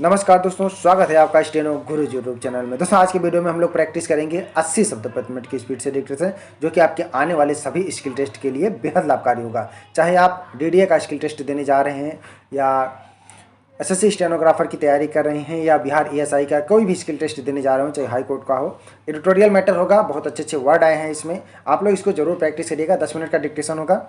नमस्कार दोस्तों, स्वागत है आपका स्टेनो गुरु यूट्यूब चैनल में। दोस्तों आज की वीडियो में हम लोग प्रैक्टिस करेंगे 80 शब्द प्रति मिनट की स्पीड से डिक्टेशन, जो कि आपके आने वाले सभी स्किल टेस्ट के लिए बेहद लाभकारी होगा। चाहे आप डीडीए का स्किल टेस्ट देने जा रहे हैं या एसएससी स्टेनोग्राफर की तैयारी कर रहे हैं या बिहार ईएसआई का कोई भी स्किल टेस्ट देने जा रहे हो, चाहे हाई कोर्ट का हो। एडिटोरियल मैटर होगा, बहुत अच्छे अच्छे वर्ड आए हैं इसमें, आप लोग इसको जरूर प्रैक्टिस करिएगा। 10 मिनट का डिक्टेशन होगा।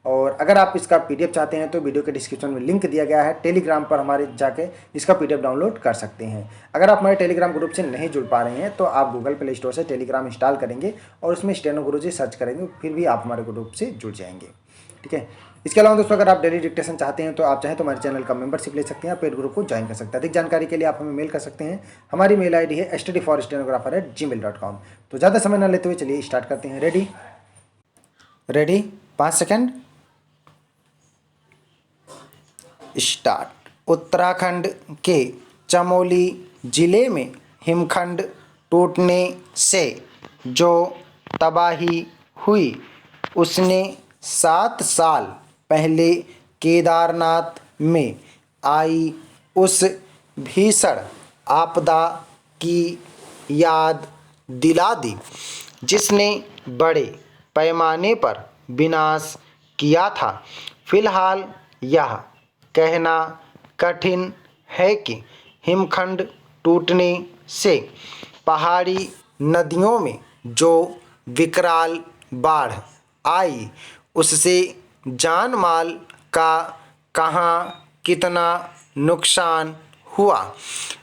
और अगर आप इसका पीडीएफ चाहते हैं तो वीडियो के डिस्क्रिप्शन में लिंक दिया गया है, टेलीग्राम पर हमारे जाके इसका पीडीएफ डाउनलोड कर सकते हैं। अगर आप हमारे टेलीग्राम ग्रुप से नहीं जुड़ पा रहे हैं तो आप गूगल प्ले स्टोर से टेलीग्राम इंस्टॉल करेंगे और उसमें स्टेनो गुरुजी सर्च करेंगे, फिर भी आप हमारे ग्रुप से जुड़ जाएंगे। ठीक है। इसके अलावा दोस्तों अगर आप डेली डिक्टेशन चाहते हैं तो आप चाहें तो हमारे चैनल का मेंबरशिप ले सकते हैं, पेड ग्रुप को ज्वाइन कर सकते हैं। अधिक जानकारी के लिए आप हमें मेल कर सकते हैं। हमारी मेल आईडी है studyforstenographer@gmail.com। तो ज़्यादा समय न लेते हुए चलिए स्टार्ट करते हैं। Ready 5 second start. उत्तराखंड के चमोली जिले में हिमखंड टूटने से जो तबाही हुई उसने 7 साल पहले केदारनाथ में आई उस भीषण आपदा की याद दिला दी जिसने बड़े पैमाने पर विनाश किया था। फिलहाल यह कहना कठिन है कि हिमखंड टूटने से पहाड़ी नदियों में जो विकराल बाढ़ आई उससे जान माल का कहाँ कितना नुकसान हुआ,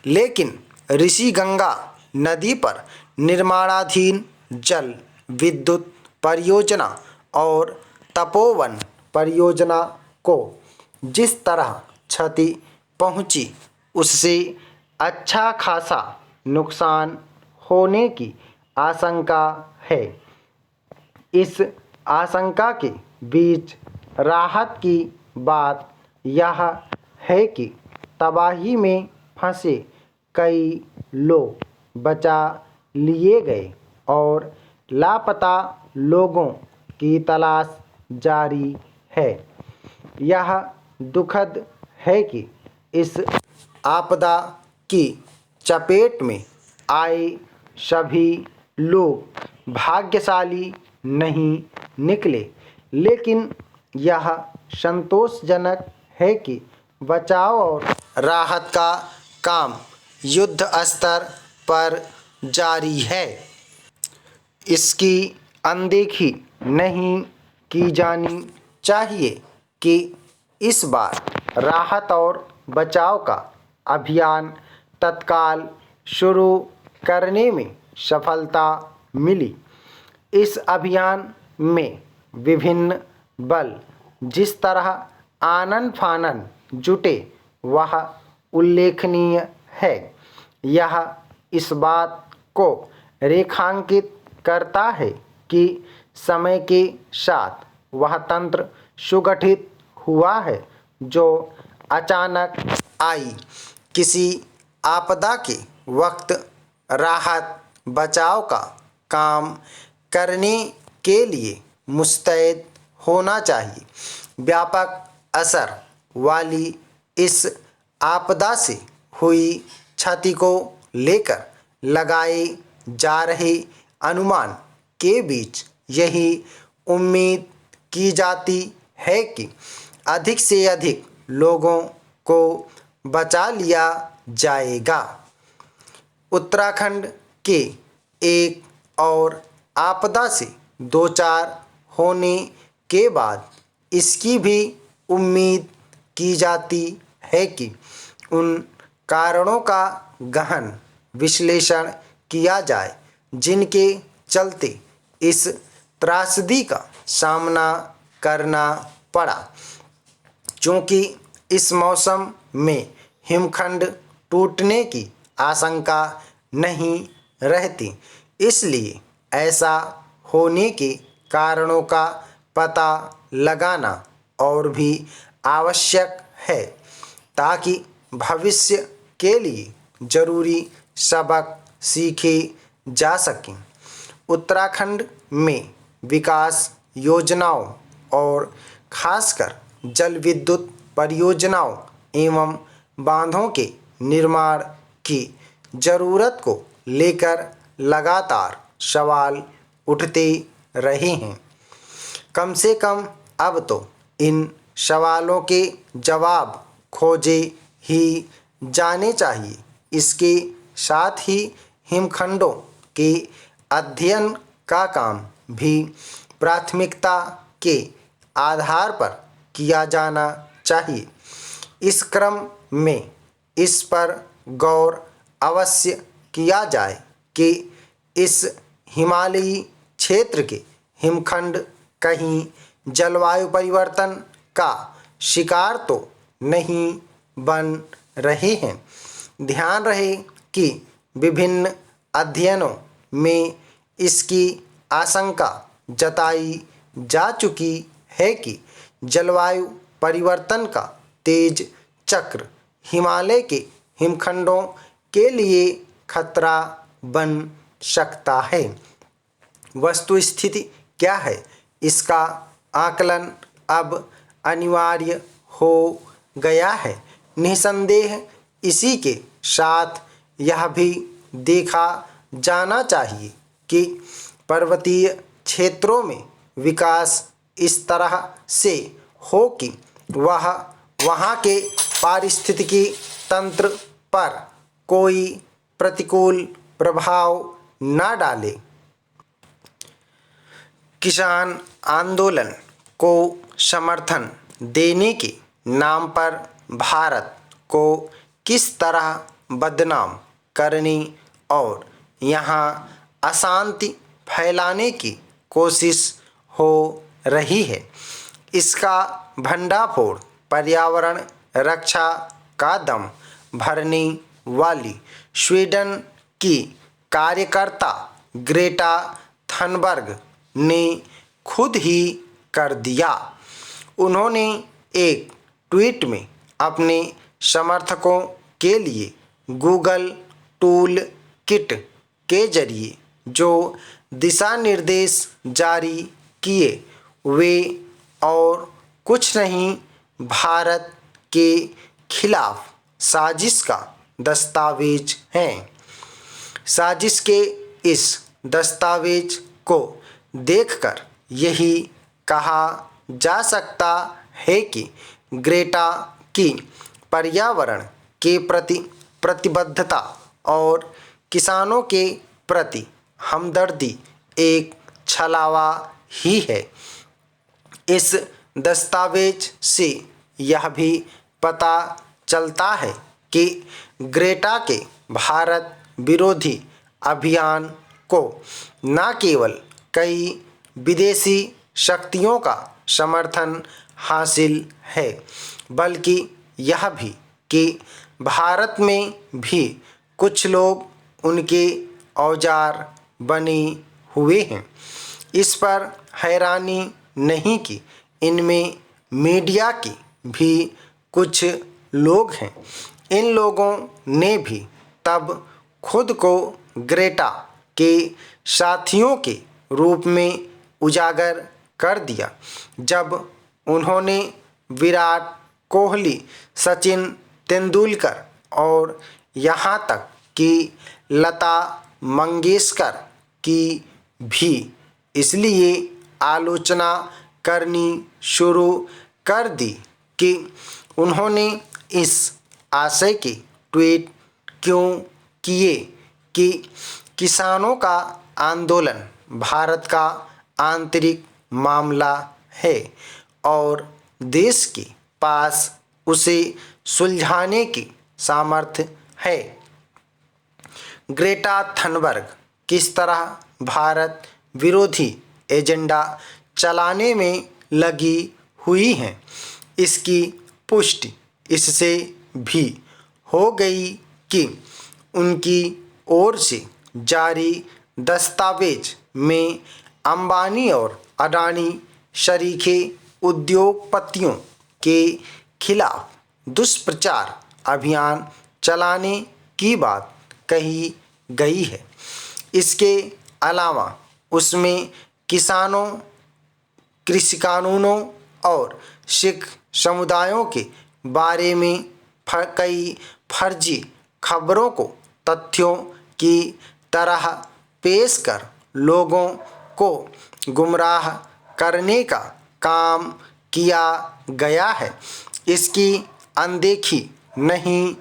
लेकिन ऋषिगंगा नदी पर निर्माणाधीन जल विद्युत परियोजना और तपोवन परियोजना को जिस तरह क्षति पहुंची उससे अच्छा खासा नुकसान होने की आशंका है। इस आशंका के बीच राहत की बात यह है कि तबाही में फंसे कई लोग बचा लिए गए और लापता लोगों की तलाश जारी है। यह दुखद है कि इस आपदा की चपेट में आए सभी लोग भाग्यशाली नहीं निकले, लेकिन यह संतोषजनक है कि बचाव और राहत का काम युद्ध स्तर पर जारी है। इसकी अनदेखी नहीं की जानी चाहिए कि इस बार राहत और बचाव का अभियान तत्काल शुरू करने में सफलता मिली। इस अभियान में विभिन्न बल जिस तरह आनन फानन जुटे वह उल्लेखनीय है। यह इस बात को रेखांकित करता है कि समय के साथ वह तंत्र सुगठित हुआ है जो अचानक आई किसी आपदा के वक्त राहत बचाव का काम करने के लिए मुस्तैद होना चाहिए। व्यापक असर वाली इस आपदा से हुई क्षति को लेकर लगाए जा रहे अनुमान के बीच यही उम्मीद की जाती है कि अधिक से अधिक लोगों को बचा लिया जाएगा। उत्तराखंड के एक और आपदा से दो चार होने के बाद इसकी भी उम्मीद की जाती है कि उन कारणों का गहन विश्लेषण किया जाए जिनके चलते इस त्रासदी का सामना करना पड़ा। चूँकि इस मौसम में हिमखंड टूटने की आशंका नहीं रहती, इसलिए ऐसा होने के कारणों का पता लगाना और भी आवश्यक है ताकि भविष्य के लिए जरूरी सबक सीखे जा सकें। उत्तराखंड में विकास योजनाओं और खासकर जल विद्युत परियोजनाओं एवं बांधों के निर्माण की जरूरत को लेकर लगातार सवाल उठते रहे हैं। कम से कम अब तो इन सवालों के जवाब खोजे ही जाने चाहिए। इसके साथ ही हिमखंडों के अध्ययन का काम भी प्राथमिकता के आधार पर किया जाना चाहिए। इस क्रम में इस पर गौर अवश्य किया जाए कि इस हिमालयी क्षेत्र के हिमखंड कहीं जलवायु परिवर्तन का शिकार तो नहीं बन रहे हैं। ध्यान रहे कि विभिन्न अध्ययनों में इसकी आशंका जताई जा चुकी है कि जलवायु परिवर्तन का तेज चक्र हिमालय के हिमखंडों के लिए खतरा बन सकता है। वस्तुस्थिति क्या है, इसका आकलन अब अनिवार्य हो गया है। निसंदेह इसी के साथ यह भी देखा जाना चाहिए कि पर्वतीय क्षेत्रों में विकास इस तरह से हो कि वह वहाँ के पारिस्थितिकी तंत्र पर कोई प्रतिकूल प्रभाव न डाले। किसान आंदोलन को समर्थन देने के नाम पर भारत को किस तरह बदनाम करने और यहाँ अशांति फैलाने की कोशिश हो रही है, इसका भंडाफोड़ पर्यावरण रक्षा का दम भरने वाली स्वीडन की कार्यकर्ता ग्रेटा थनबर्ग ने खुद ही कर दिया। उन्होंने एक ट्वीट में अपने समर्थकों के लिए गूगल टूल किट के जरिए जो दिशा निर्देश जारी किए वे और कुछ नहीं भारत के खिलाफ साजिश का दस्तावेज हैं। साजिश के इस दस्तावेज को देखकर यही कहा जा सकता है कि ग्रेटा की पर्यावरण के प्रति प्रतिबद्धता और किसानों के प्रति हमदर्दी एक छलावा ही है। इस दस्तावेज से यह भी पता चलता है कि ग्रेटा के भारत विरोधी अभियान को न केवल कई विदेशी शक्तियों का समर्थन हासिल है, बल्कि यह भी कि भारत में भी कुछ लोग उनके औजार बने हुए हैं। इस पर हैरानी नहीं कि इनमें मीडिया के भी कुछ लोग हैं। इन लोगों ने भी तब खुद को ग्रेटा के साथियों के रूप में उजागर कर दिया जब उन्होंने विराट कोहली, सचिन तेंदुलकर और यहाँ तक कि लता मंगेशकर की भी इसलिए आलोचना करनी शुरू कर दी कि उन्होंने इस आशय के ट्वीट क्यों किए कि किसानों का आंदोलन भारत का आंतरिक मामला है और देश के पास उसे सुलझाने की सामर्थ्य है। ग्रेटा थनबर्ग किस तरह भारत विरोधी एजेंडा चलाने में लगी हुई हैं, इसकी पुष्टि इससे भी हो गई कि उनकी ओर से जारी दस्तावेज में अंबानी और अडानी शरीके उद्योगपतियों के खिलाफ दुष्प्रचार अभियान चलाने की बात कही गई है। इसके अलावा उसमें किसानों, कृषि कानूनों और सिख समुदायों के बारे में कई फर्जी खबरों को तथ्यों की तरह पेश कर लोगों को गुमराह करने का काम किया गया है। इसकी अनदेखी नहीं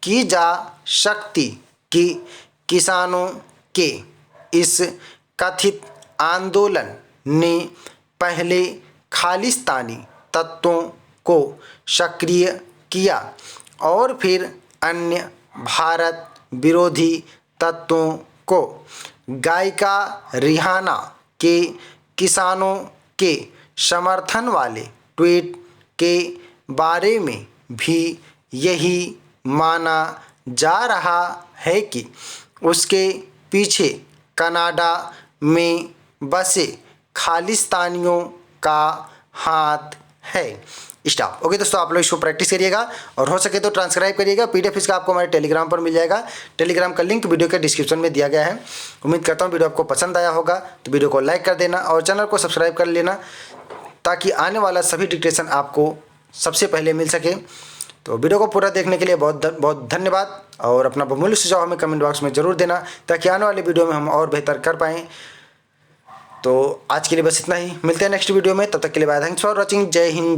की जा सकती कि किसानों के इस कथित आंदोलन ने पहले खालिस्तानी तत्वों को सक्रिय किया और फिर अन्य भारत विरोधी तत्वों को। गायिका रिहाना के किसानों के समर्थन वाले ट्वीट के बारे में भी यही माना जा रहा है कि उसके पीछे कनाडा में बसे खालिस्तानियों का हाथ है। स्टॉप। ओके दोस्तों, आप लोग इसको प्रैक्टिस करिएगा और हो सके तो ट्रांसक्राइब करिएगा। पीडीएफ इसका आपको हमारे टेलीग्राम पर मिल जाएगा। टेलीग्राम का लिंक वीडियो के डिस्क्रिप्शन में दिया गया है। उम्मीद करता हूँ वीडियो आपको पसंद आया होगा, तो वीडियो को लाइक कर देना और चैनल को सब्सक्राइब कर लेना ताकि आने वाला सभी डिक्टेशन आपको सबसे पहले मिल सके। तो वीडियो को पूरा देखने के लिए बहुत बहुत धन्यवाद और अपना बहुमूल्य सुझाव हमें कमेंट बॉक्स में ज़रूर देना ताकि आने वाले वीडियो में हम और बेहतर कर पाएँ। तो आज के लिए बस इतना ही, मिलते हैं नेक्स्ट वीडियो में, तब तक के लिए बाय, थैंक्स फॉर वॉचिंग, जय हिंद।